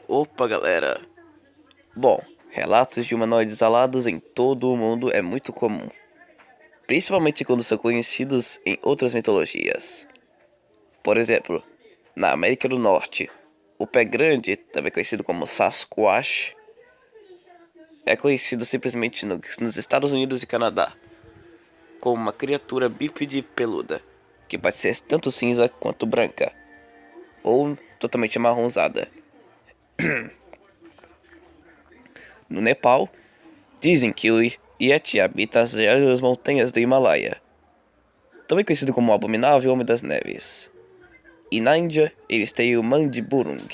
Opa, galera! Bom, relatos de humanoides alados em todo o mundo é muito comum, principalmente quando são conhecidos em outras mitologias. Por exemplo, na América do Norte, o pé grande, também conhecido como Sasquatch, é conhecido simplesmente nos Estados Unidos e Canadá como uma criatura bípede peluda, que pode ser tanto cinza quanto branca, ou totalmente amarronzada. No Nepal, dizem que o Yeti habita as geladas montanhas do Himalaia, também conhecido como o Abominável Homem das Neves. E na Índia, eles têm o Mandiburung.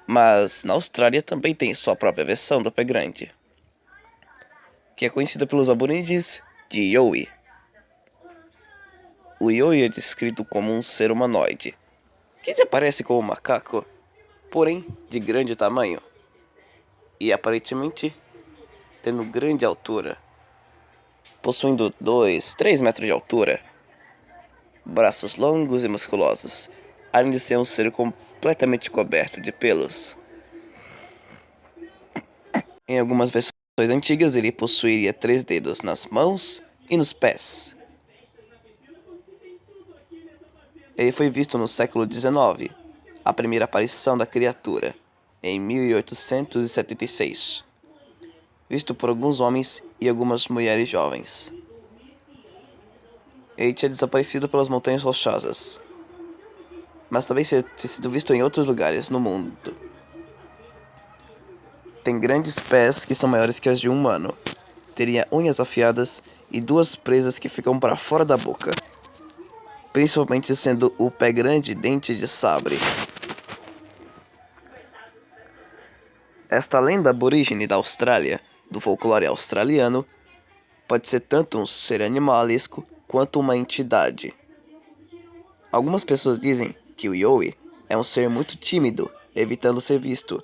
Mas na Austrália também tem sua própria versão do pé grande, que é conhecida pelos aborígenes de Yowie. O Yowie é descrito como um ser humanoide, que se parece com um macaco, porém de grande tamanho, e aparentemente tendo grande altura, possuindo 2, 3 metros de altura, braços longos e musculosos, além de ser um ser completamente coberto de pelos. Em algumas versões antigas, ele possuiria 3 dedos nas mãos e nos pés. Ele foi visto no século XIX, a primeira aparição da criatura, em 1876, visto por alguns homens e algumas mulheres jovens. Ele tinha desaparecido pelas Montanhas Rochosas, mas também tinha sido visto em outros lugares no mundo. Tem grandes pés que são maiores que as de um humano. Teria unhas afiadas e 2 presas que ficam para fora da boca, principalmente sendo o pé grande dente de sabre. Esta lenda aborígene da Austrália, do folclore australiano, pode ser tanto um ser animalesco quanto uma entidade. Algumas pessoas dizem que o Yowie é um ser muito tímido, evitando ser visto,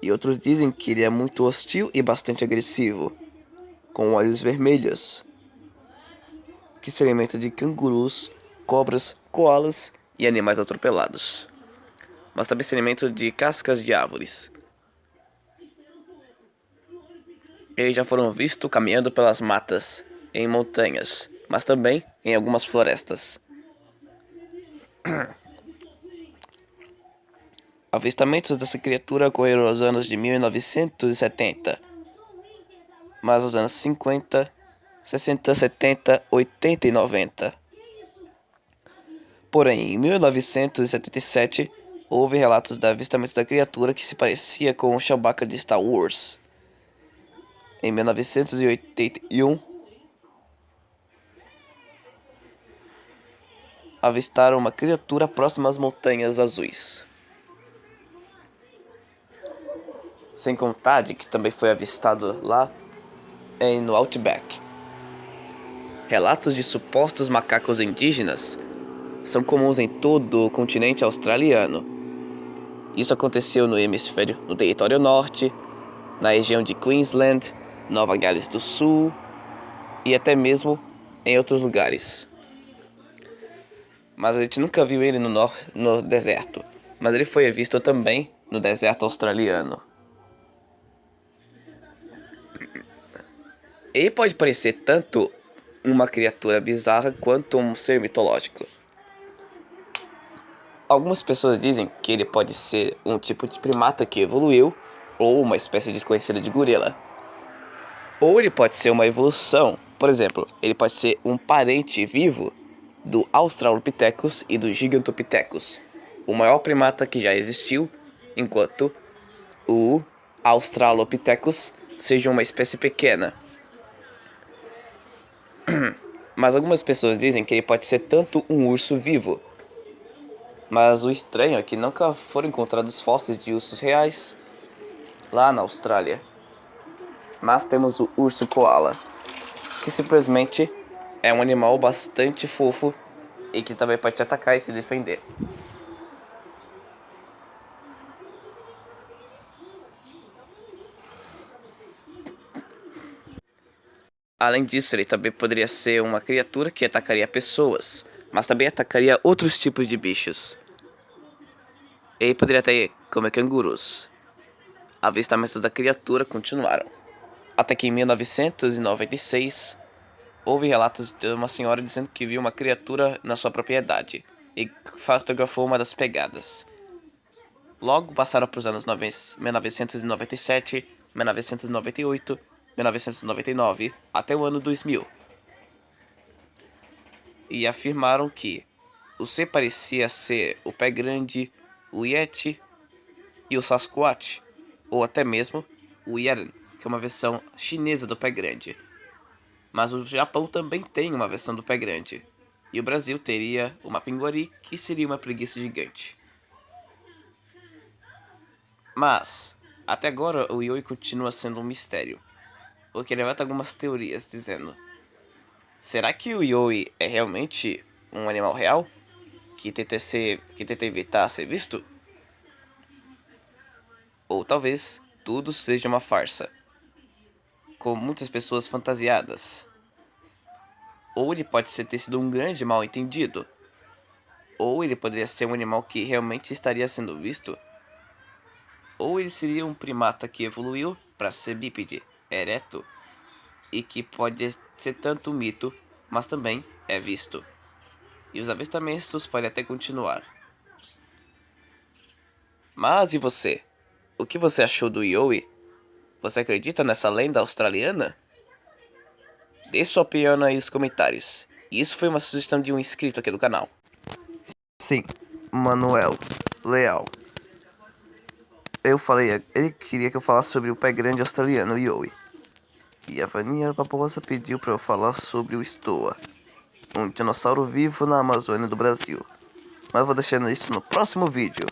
e outros dizem que ele é muito hostil e bastante agressivo, com olhos vermelhos, que se alimenta de cangurus, cobras, koalas e animais atropelados, mas também se alimenta de cascas de árvores. Eles já foram vistos caminhando pelas matas, em montanhas, mas também em algumas florestas. Avistamentos dessa criatura ocorreram nos anos de 1970, mas nos anos 50, 60, 70, 80 e 90. Porém, em 1977, houve relatos de avistamento da criatura que se parecia com o Chewbacca de Star Wars. Em 1981, avistaram uma criatura próxima às Montanhas Azuis. Sem contar de que também foi avistado lá no Outback. Relatos de supostos macacos indígenas são comuns em todo o continente australiano. Isso aconteceu no território norte, na região de Queensland, Nova Gales do Sul e até mesmo em outros lugares. Mas a gente nunca viu ele no deserto, mas ele foi visto também no deserto australiano. Ele pode parecer tanto uma criatura bizarra quanto um ser mitológico. Algumas pessoas dizem que ele pode ser um tipo de primata que evoluiu, ou uma espécie desconhecida de gorila. Ou ele pode ser uma evolução, por exemplo, ele pode ser um parente vivo do Australopithecus e do Gigantopithecus, o maior primata que já existiu, enquanto o Australopithecus seja uma espécie pequena. Mas algumas pessoas dizem que ele pode ser tanto um urso vivo. Mas o estranho é que nunca foram encontrados fósseis de ursos reais lá na Austrália. Mas temos o urso koala, que simplesmente é um animal bastante fofo e que também pode te atacar e se defender. Além disso, ele também poderia ser uma criatura que atacaria pessoas, mas também atacaria outros tipos de bichos. E poderia até comer cangurus. Avistamentos da criatura continuaram. Até que em 1996, houve relatos de uma senhora dizendo que viu uma criatura na sua propriedade e fotografou uma das pegadas. Logo passaram para os anos 1997, 1998, 1999, até o ano 2000. E afirmaram que o ser parecia ser o pé grande, o Yeti e o Sasquatch, ou até mesmo o Yeren, que é uma versão chinesa do pé grande. Mas o Japão também tem uma versão do pé grande, e o Brasil teria uma pinguari, que seria uma preguiça gigante. Mas, até agora, o Yoi continua sendo um mistério, o que levanta algumas teorias dizendo: será que o Yoi é realmente um animal real que tenta evitar ser visto? Ou talvez tudo seja uma farsa, com muitas pessoas fantasiadas. Ou ele pode ter sido um grande mal entendido. Ou ele poderia ser um animal que realmente estaria sendo visto. Ou ele seria um primata que evoluiu para ser bípede, ereto, e que pode ser tanto um mito, mas também é visto. E os avistamentos podem até continuar. Mas e você? O que você achou do Yoi? Você acredita nessa lenda australiana? Dê sua opinião aí nos comentários. Isso foi uma sugestão de um inscrito aqui do canal. Sim, Manuel Leal. Eu falei, ele queria que eu falasse sobre o pé grande australiano Yoi. E a Vania Barbosa pediu para eu falar sobre o Stoa, um dinossauro vivo na Amazônia do Brasil. Mas eu vou deixando isso no próximo vídeo.